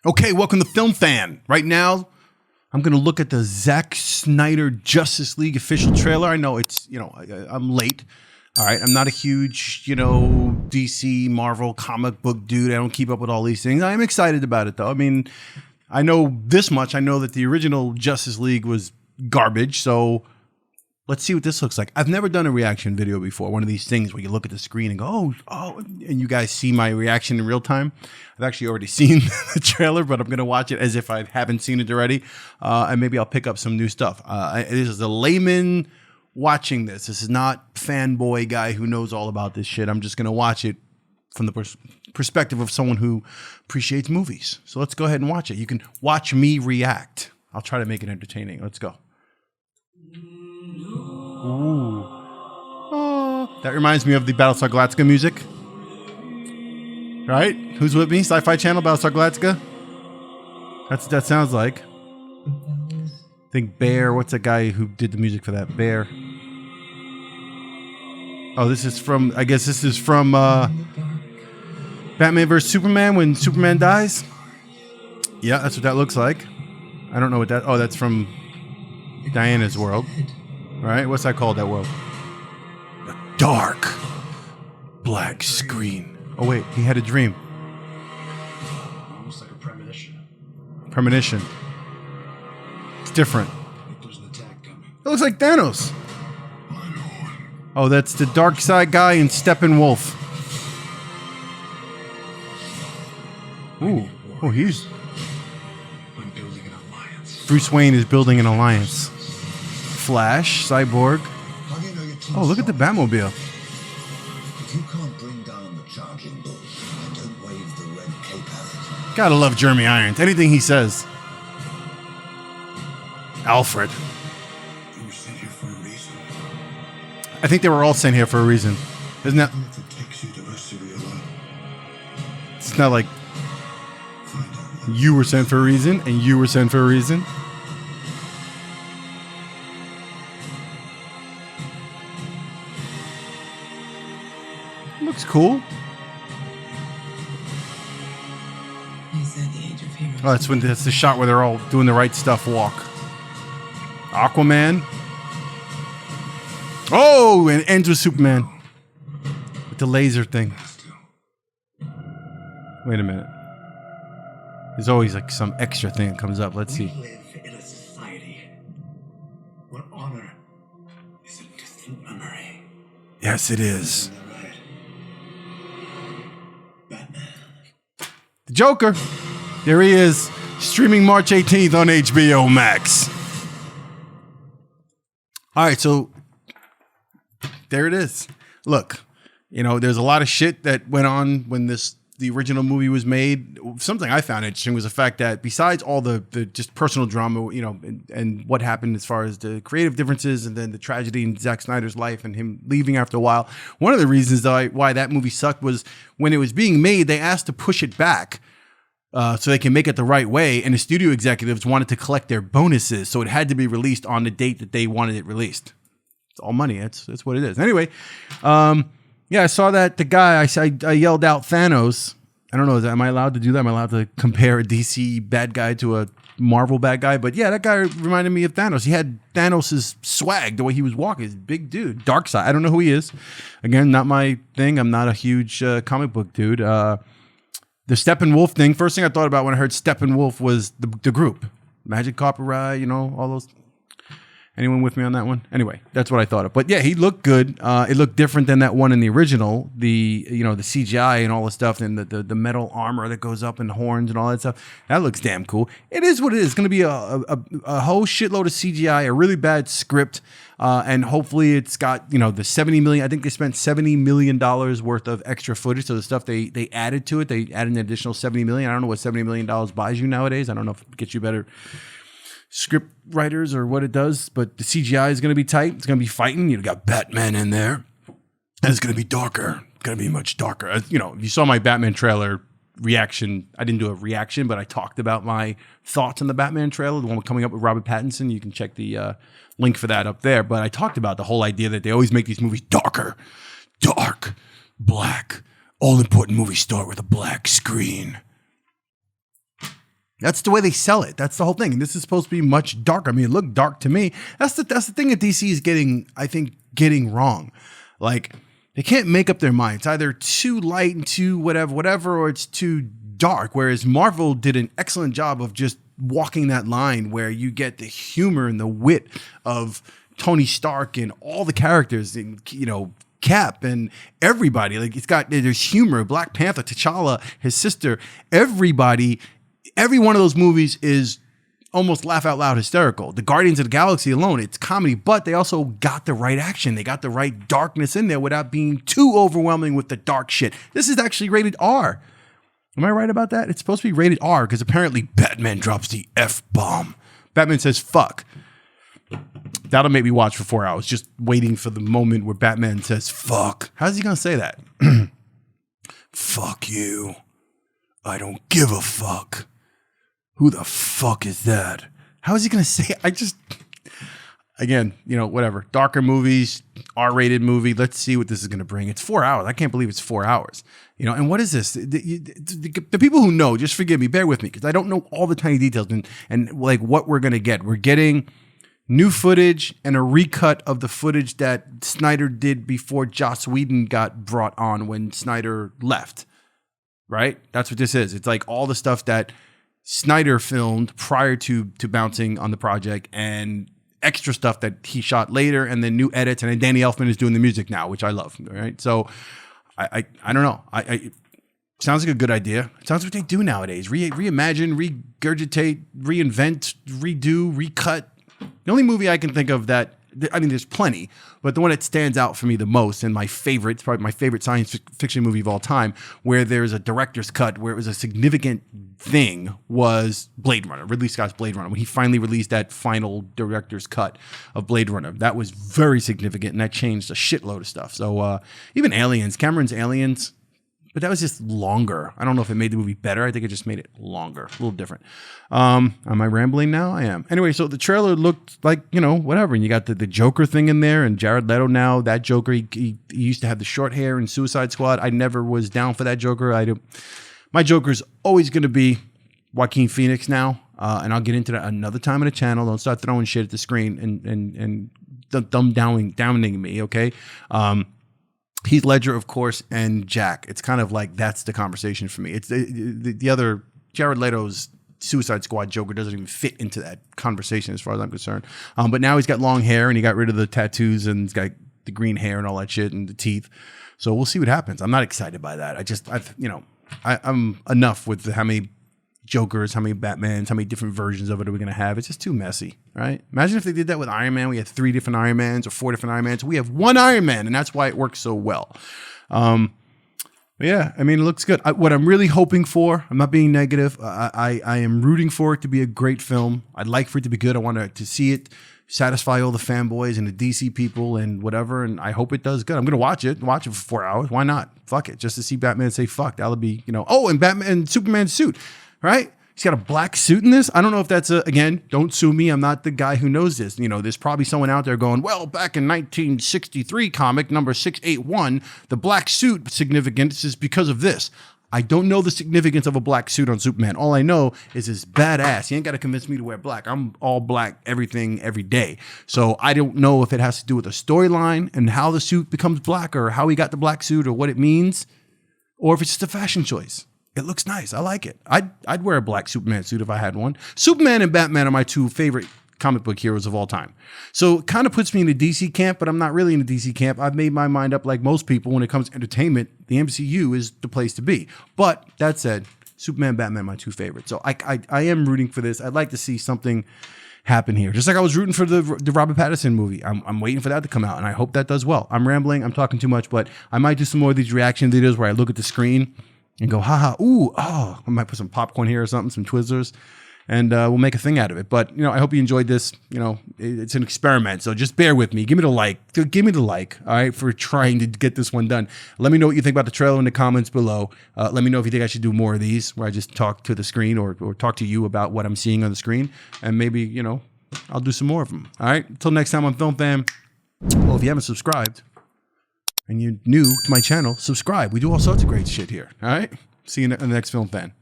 Okay, welcome to Film Fan. Right now, I'm going to look at the Zack Snyder Justice League official trailer. I know it's, I'm late. All right, I'm not a huge, DC, Marvel comic book dude. I don't keep up with all these things. I am excited about it, though. I mean, I know this much. I know that the original Justice League was garbage, so let's see what this looks like. I've never done a reaction video before. One of these things where you look at the screen and go, oh, and you guys see my reaction in real time. I've actually already seen the trailer, but I'm going to watch it as if I haven't seen it already. And maybe I'll pick up some new stuff. This is a layman watching this. This is not fanboy guy who knows all about this shit. I'm just going to watch it from the perspective of someone who appreciates movies. So let's go ahead and watch it. You can watch me react. I'll try to make it entertaining. Let's go. Ooh. Oh. That reminds me of the Battlestar Galactica music. Right? Who's with me? Sci-Fi Channel, Battlestar Galactica? That sounds like. I think Bear, what's that guy who did the music for that? Bear. Oh, this is from Batman vs. Superman when Superman dies. Yeah, that's what that looks like. I don't know what that, oh, that's from Diana's world. All right, what's that called, that world? A dark black screen. Oh, wait, he had a dream. Almost like a premonition. Premonition. It's different. There's an attack coming. It looks like Thanos. Oh, that's the dark side guy in Steppenwolf. Ooh. Oh, he's... I'm building an alliance. Bruce Wayne is building an alliance. Flash, Cyborg. How do you know your team's Oh, look at the Batmobile. If you can't bring down the charging bull, then don't wave the red cape at it. Gotta love Jeremy Irons. Anything he says. Alfred. You were sent here for a reason. I think they were all sent here for a reason. Isn't that... If it takes you the rest of your life, It's not like find out what you were sent for a reason and you were sent for a reason. Looks cool. Oh, that's the shot where they're all doing the right stuff walk. Aquaman. Oh, and it ends with Superman. With the laser thing. Wait a minute. There's always like some extra thing that comes up. Let's see. We live in a society where honor is a distant memory. Yes, it is. Right. Batman. The Joker. There he is. Streaming March 18th on HBO Max. All right, so there it is. Look, there's a lot of shit that went on when the original movie was made. Something I found interesting was the fact that besides all the just personal drama, and what happened as far as the creative differences and then the tragedy in Zack Snyder's life and him leaving after a while, one of the reasons why that movie sucked was when it was being made, they asked to push it back so they can make it the right way, and the studio executives wanted to collect their bonuses, so it had to be released on the date that they wanted it released. It's all money. That's what it is. Anyway, yeah, I saw that the guy, I yelled out Thanos. I don't know, am I allowed to do that? Am I allowed to compare a DC bad guy to a Marvel bad guy? But yeah, that guy reminded me of Thanos. He had Thanos' swag, the way he was walking. He's a big dude. Dark side. I don't know who he is. Again, not my thing. I'm not a huge comic book dude. The Steppenwolf thing, first thing I thought about when I heard Steppenwolf was the group. Magic Copyright, all those. Anyone with me on that one? Anyway, that's what I thought of. But yeah, he looked good. It looked different than that one in the original. The CGI and all the stuff and the metal armor that goes up and the horns and all that stuff. That looks damn cool. It is what it is. It's going to be a whole shitload of CGI, a really bad script, and hopefully it's got the 70 million. I think they spent $70 million worth of extra footage. So the stuff they added to it, they added an additional 70 million. I don't know what $70 million buys you nowadays. I don't know if it gets you better script writers or what it does, but the CGI is going to be tight. It's going to be fighting. You got Batman in there, and it's going to be darker. It's going to be much darker. If you saw my Batman trailer reaction, I didn't do a reaction, but I talked about my thoughts on the Batman trailer, the one coming up with Robert Pattinson. You can check the link for that up there. But I talked about the whole idea that they always make these movies darker, dark, black. All important movies start with a black screen. That's the way they sell it. That's the whole thing. And this is supposed to be much darker. I mean, it looked dark to me. That's the thing that DC is getting wrong. Like, they can't make up their mind. It's either too light and too whatever, or it's too dark. Whereas Marvel did an excellent job of just walking that line where you get the humor and the wit of Tony Stark and all the characters, and Cap and everybody. Like, there's humor. Black Panther, T'Challa, his sister, everybody. Every one of those movies is almost laugh out loud hysterical. The Guardians of the Galaxy alone, it's comedy, but they also got the right action. They got the right darkness in there without being too overwhelming with the dark shit. This is actually rated R. Am I right about that? It's supposed to be rated R because apparently Batman drops the F-bomb. Batman says fuck. That'll make me watch for 4 hours, just waiting for the moment where Batman says fuck. How's he going to say that? Fuck you. I don't give a fuck. Who the fuck is that? How is he going to say it? Again, whatever. Darker movies, R-rated movie. Let's see what this is going to bring. It's 4 hours. I can't believe it's 4 hours. And what is this? The people who know, just forgive me, bear with me, because I don't know all the tiny details and like what we're going to get. We're getting new footage and a recut of the footage that Snyder did before Joss Whedon got brought on when Snyder left. Right? That's what this is. It's like all the stuff that Snyder filmed prior to bouncing on the project, and extra stuff that he shot later, and then new edits, and then Danny Elfman is doing the music now, which I love. Right? So I don't know. Sounds like a good idea. It sounds like what they do nowadays. Reimagine, regurgitate, reinvent, redo, recut. The only movie I can think of that, I mean, there's plenty, but the one that stands out for me the most, and it's probably my favorite science fiction movie of all time, where there's a director's cut, where it was a significant thing, was Blade Runner, Ridley Scott's Blade Runner, when he finally released that final director's cut of Blade Runner. That was very significant, and that changed a shitload of stuff. So even Cameron's Aliens, but that was just longer. I don't know if it made the movie better. I think it just made it longer, a little different. Am I rambling now? I am. Anyway, so the trailer looked like, whatever. And you got the Joker thing in there, and Jared Leto now. That Joker, he used to have the short hair in Suicide Squad. I never was down for that Joker. My Joker's always going to be Joaquin Phoenix now. And I'll get into that another time on the channel. Don't start throwing shit at the screen and downing me, okay? Heath Ledger, of course, and Jack. It's kind of like that's the conversation for me. It's the other Jared Leto's Suicide Squad Joker doesn't even fit into that conversation as far as I'm concerned. But now he's got long hair and he got rid of the tattoos and he's got the green hair and all that shit and the teeth. So we'll see what happens. I'm not excited by that. I'm enough with how many Jokers, how many Batmans, how many different versions of it are we going to have? It's just too messy, right? Imagine if they did that with Iron Man. We had 3 different Iron Mans or 4 different Iron Mans. We have one Iron Man, and that's why it works so well. But yeah, I mean, it looks good. What I'm really hoping for, I'm not being negative. I am rooting for it to be a great film. I'd like for it to be good. I want to see it satisfy all the fanboys and the DC people and whatever, and I hope it does good. I'm going to watch it for 4 hours. Why not? Fuck it. Just to see Batman say fuck. That'll be, oh, and Batman and Superman's suit. Right? He's got a black suit in this. I don't know if that's again, don't sue me. I'm not the guy who knows this. There's probably someone out there going, well, back in 1963 comic number 681, the black suit significance is because of this. I don't know the significance of a black suit on Superman. All I know is it's badass. You ain't got to convince me to wear black. I'm all black, everything, every day. So I don't know if it has to do with a storyline and how the suit becomes black or how he got the black suit or what it means, or if it's just a fashion choice. It looks nice. I like it. I'd wear a black Superman suit if I had one. Superman and Batman are my 2 favorite comic book heroes of all time. So it kind of puts me in the DC camp, but I'm not really in the DC camp. I've made my mind up like most people when it comes to entertainment. The MCU is the place to be. But that said, Superman and Batman are my 2 favorites. So I am rooting for this. I'd like to see something happen here. Just like I was rooting for the Robert Pattinson movie. I'm waiting for that to come out, and I hope that does well. I'm rambling. I'm talking too much, but I might do some more of these reaction videos where I look at the screen and go, haha, ooh, oh, I might put some popcorn here or something, some Twizzlers, and we'll make a thing out of it. But, I hope you enjoyed this. It's an experiment, so just bear with me. Give me the like. Give me the like, all right, for trying to get this one done. Let me know what you think about the trailer in the comments below. Let me know if you think I should do more of these where I just talk to the screen or talk to you about what I'm seeing on the screen, and maybe, I'll do some more of them. All right, until next time on Film Fam. Well, if you haven't subscribed, and you're new to my channel, subscribe. We do all sorts of great shit here. All right? See you in the next Film Fan.